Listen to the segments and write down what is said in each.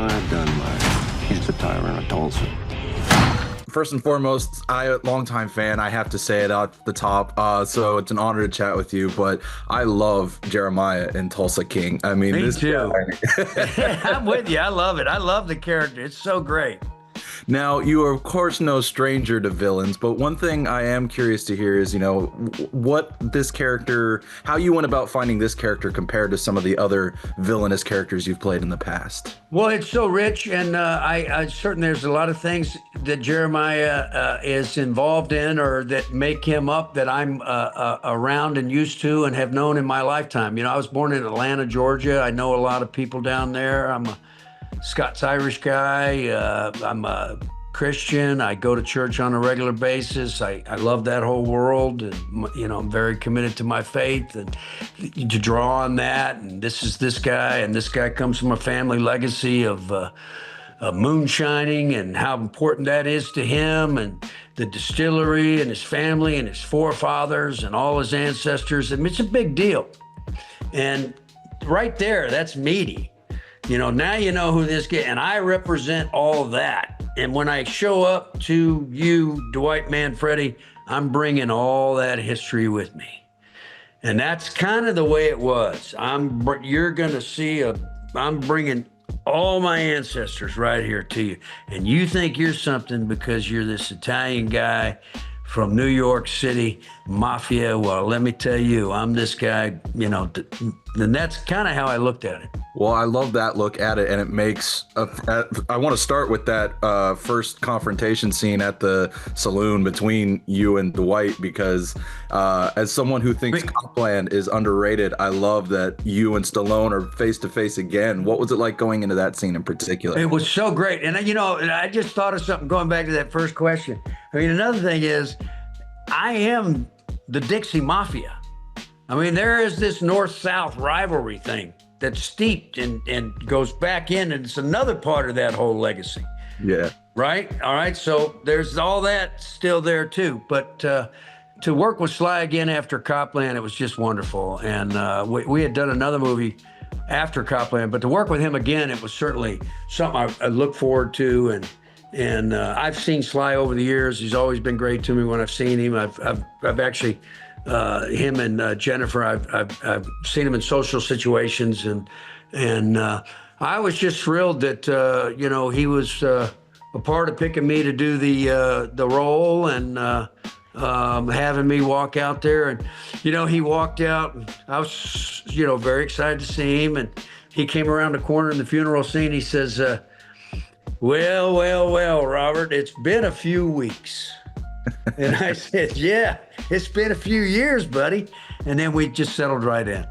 Jeremiah Dunmire. He's the tyrant of Tulsa. First and foremost, longtime fan, I have to say it at the top. So it's an honor to chat with you. But I love Jeremiah in Tulsa King. I mean, Me this too. guy. I'm with you. I love it. I love the character. It's so great. Now, you are, of course, no stranger to villains, but one thing I am curious to hear is, what this character, how you went about finding this character compared to some of the other villainous characters you've played in the past. Well, it's so rich, and I certainly there's a lot of things that Jeremiah is involved in or that make him up that I'm around and used to and have known in my lifetime. I was born in Atlanta, Georgia. I know a lot of people down there. I'm a Scots-Irish guy. I'm a Christian. I go to church on a regular basis. I love that whole world, and I'm very committed to my faith, and to draw on that. And this is this guy, and this guy comes from a family legacy of moonshining and how important that is to him, and the distillery and his family and his forefathers and all his ancestors. I mean, it's a big deal. And right there, that's meaty. Now you know who this guy, and I represent all that. And when I show up to you, Dwight Manfredi, I'm bringing all that history with me. And that's kind of the way it was. You're going to see I'm bringing all my ancestors right here to you. And you think you're something because you're this Italian guy from New York City, mafia. Well, let me tell you, I'm this guy, and that's kind of how I looked at it. Well, I love that look at it, and it makes I want to start with that first confrontation scene at the saloon between you and Dwight, because as someone who thinks Copland is underrated, I love that you and Stallone are face to face again. What was it like going into that scene in particular? It was so great. And I just thought of something going back to that first question. I mean, another thing is, I am the Dixie Mafia. I mean, there is this North-South rivalry thing that's steeped and goes back in, and it's another part of that whole legacy. Yeah. Right? All right. So there's all that still there too. But to work with Sly again after Copland, it was just wonderful. And we had done another movie after Copland, but to work with him again, it was certainly something I look forward to. And I've seen Sly over the years. He's always been great to me when I've seen him. I've actually him and Jennifer. I've seen him in social situations, and I was just thrilled that he was a part of picking me to do the role, and having me walk out there. And he walked out, and I was very excited to see him. And he came around the corner in the funeral scene. He says, well, Robert, it's been a few weeks. And I said, yeah, it's been a few years, buddy. And then we just settled right in,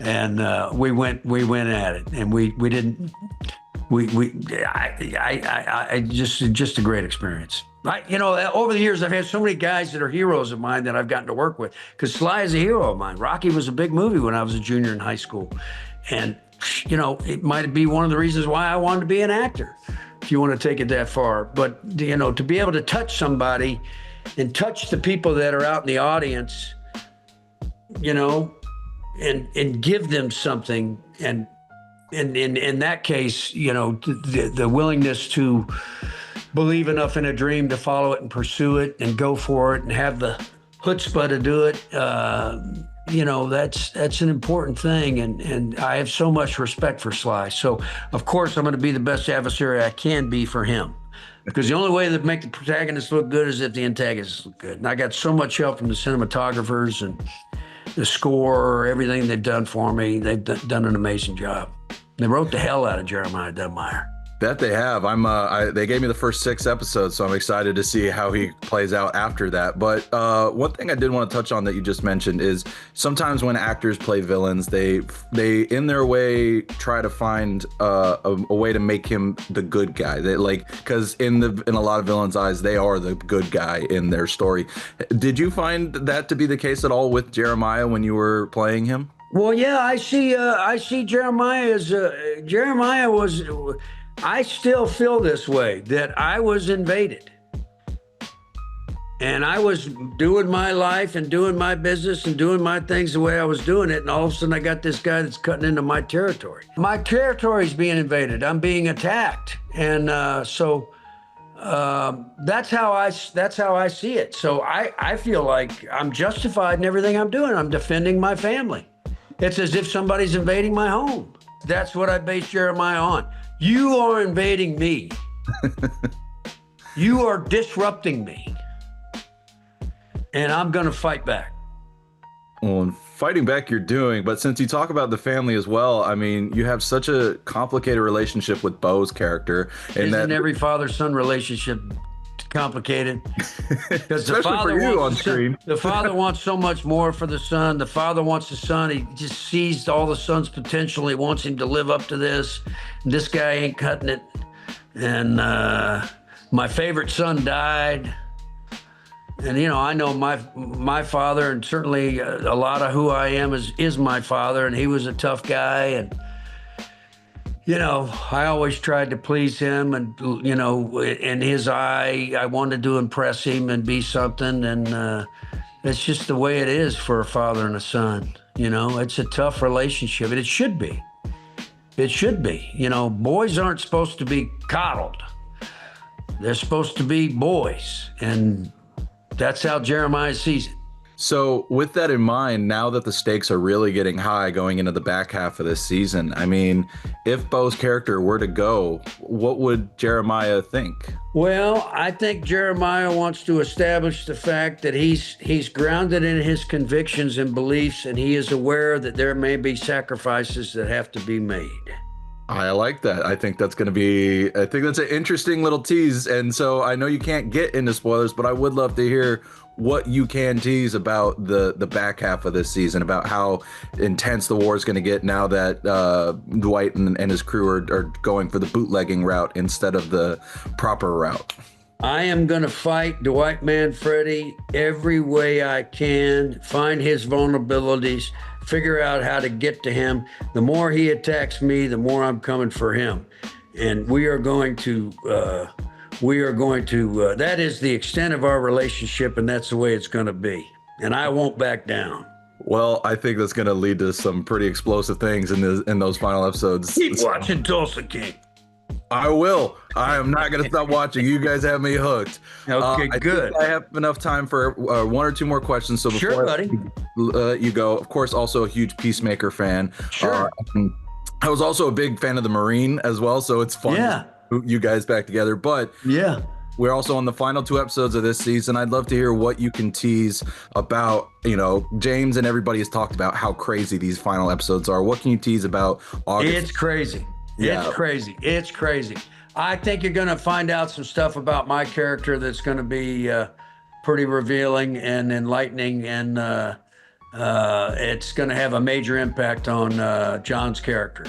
and we went at it, and just a great experience. Over the years, I've had so many guys that are heroes of mine that I've gotten to work with, because Sly is a hero of mine. Rocky was a big movie when I was a junior in high school. And, it might be one of the reasons why I wanted to be an actor, if you want to take it that far. But, to be able to touch somebody and touch the people that are out in the audience, and give them something. And in that case, the willingness to believe enough in a dream to follow it and pursue it and go for it and have the chutzpah to do it, that's an important thing. And I have so much respect for Sly. So, of course, I'm going to be the best adversary I can be for him. Because the only way to make the protagonist look good is if the antagonist look good. And I got so much help from the cinematographers and the score, everything they've done for me. They've done an amazing job. They wrote the hell out of Jeremiah Dunmire. That they have. They gave me the first 6 episodes, so I'm excited to see how he plays out after that. But one thing I did want to touch on that you just mentioned is sometimes when actors play villains, they in their way try to find a way to make him the good guy. They because in a lot of villains' eyes, they are the good guy in their story. Did you find that to be the case at all with Jeremiah when you were playing him? Well, yeah, I see Jeremiah as Jeremiah was. I still feel this way, that I was invaded. And I was doing my life and doing my business and doing my things the way I was doing it. And all of a sudden I got this guy that's cutting into my territory. My territory is being invaded. I'm being attacked. And so that's how I see it. So I feel like I'm justified in everything I'm doing. I'm defending my family. It's as if somebody's invading my home. That's what I base Jeremiah on. You are invading me. You are disrupting me. And I'm going to fight back. Well, and fighting back you're doing, but since you talk about the family as well, I mean, you have such a complicated relationship with Bo's character. And Isn't every father-son relationship complicated? Because the especially father for you wants on screen. The father wants so much more for the son. The father wants the son. He just sees all the son's potential. He wants him to live up to this. And this guy ain't cutting it. And my favorite son died. And, you know, I know my father, and certainly a lot of who I am is my father, and he was a tough guy. And, you know, I always tried to please him, and, you know, in his eye, I wanted to impress him and be something. And it's just the way it is for a father and a son. You know, it's a tough relationship, and it should be. It should be. You know, boys aren't supposed to be coddled. They're supposed to be boys. And that's how Jeremiah sees it. So with that in mind, now that the stakes are really getting high going into the back half of this season, I mean, if Bo's character were to go, what would Jeremiah think? Well, I think Jeremiah wants to establish the fact that he's grounded in his convictions and beliefs, and he is aware that there may be sacrifices that have to be made. I like that. I think that's an interesting little tease. And so I know you can't get into spoilers, but I would love to hear what you can tease about the back half of this season, about how intense the war is going to get now that Dwight and his crew are going for the bootlegging route instead of the proper route. I am going to fight Dwight Manfredi every way I can, find his vulnerabilities, figure out how to get to him. The more he attacks me, the more I'm coming for him. And we are going to, that is the extent of our relationship, and that's the way it's going to be. And I won't back down. Well, I think that's going to lead to some pretty explosive things in those final episodes. Keep watching Tulsa King. I will. I am not going to stop watching. You guys have me hooked. Okay, good. I have enough time for one or two more questions. So before Sure, buddy. You go, of course, also a huge Peacemaker fan. Sure. I was also a big fan of the Marine as well. So it's fun to put you guys back together. But yeah, we're also on the final two episodes of this season. I'd love to hear what you can tease about, you know, James and everybody has talked about how crazy these final episodes are. What can you tease about August? It's crazy. Yeah. It's crazy. It's crazy. I think you're going to find out some stuff about my character that's going to be pretty revealing and enlightening, and it's going to have a major impact on John's character.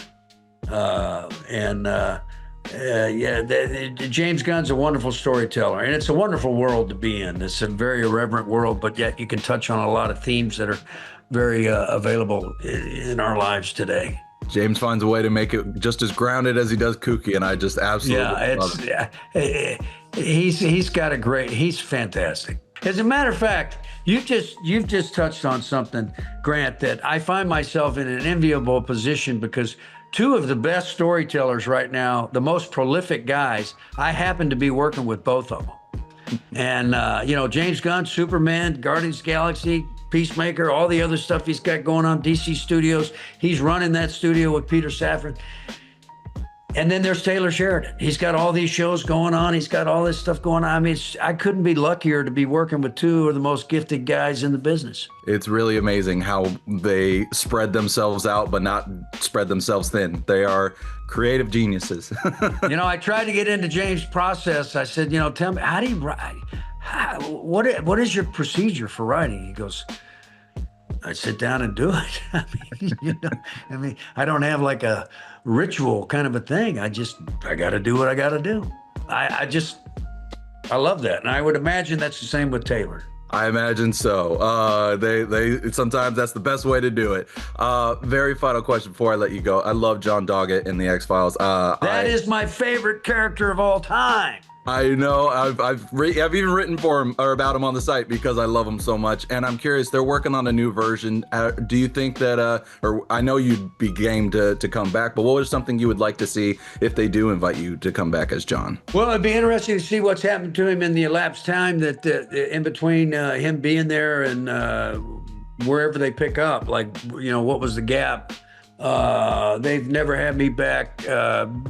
James Gunn's a wonderful storyteller, and it's a wonderful world to be in. It's a very irreverent world, but yet you can touch on a lot of themes that are very available in our lives today. James finds a way to make it just as grounded as he does kooky, and I just absolutely love it. He's fantastic. As a matter of fact, you've just touched on something, Grant, that I find myself in an enviable position, because two of the best storytellers right now, the most prolific guys, I happen to be working with both of them. And, James Gunn, Superman, Guardians of the Galaxy, Peacemaker, all the other stuff he's got going on, DC Studios. He's running that studio with Peter Safran. And then there's Taylor Sheridan. He's got all these shows going on. He's got all this stuff going on. I mean, I couldn't be luckier to be working with two of the most gifted guys in the business. It's really amazing how they spread themselves out, but not spread themselves thin. They are creative geniuses. I tried to get into James' process. I said, tell me, how do you write? What is your procedure for writing? He goes, I sit down and do it. I don't have like a ritual kind of a thing. I got to do what I got to do. I love that. And I would imagine that's the same with Taylor. I imagine so. They sometimes that's the best way to do it. Very final question before I let you go. I love John Doggett in the X-Files. That is my favorite character of all time. I know. I've even written for him or about him on the site because I love him so much. And I'm curious, they're working on a new version. Do you think that, or I know you'd be game to come back, but what was something you would like to see if they do invite you to come back as John? Well, it'd be interesting to see what's happened to him in the elapsed time that in between him being there and wherever they pick up. Like, what was the gap? They've never had me back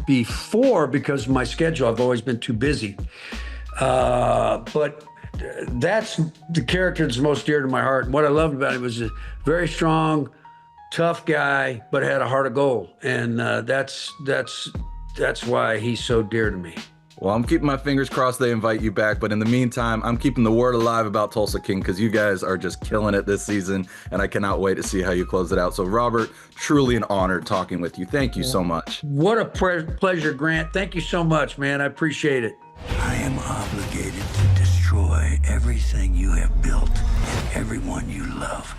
before because of my schedule. I've always been too busy. But that's the character that's most dear to my heart. And what I loved about him was a very strong, tough guy, but had a heart of gold. And that's why he's so dear to me. Well, I'm keeping my fingers crossed they invite you back. But in the meantime, I'm keeping the word alive about Tulsa King because you guys are just killing it this season. And I cannot wait to see how you close it out. So, Robert, truly an honor talking with you. Thank you so much. What a pleasure, Grant. Thank you so much, man. I appreciate it. I am obligated to destroy everything you have built and everyone you love.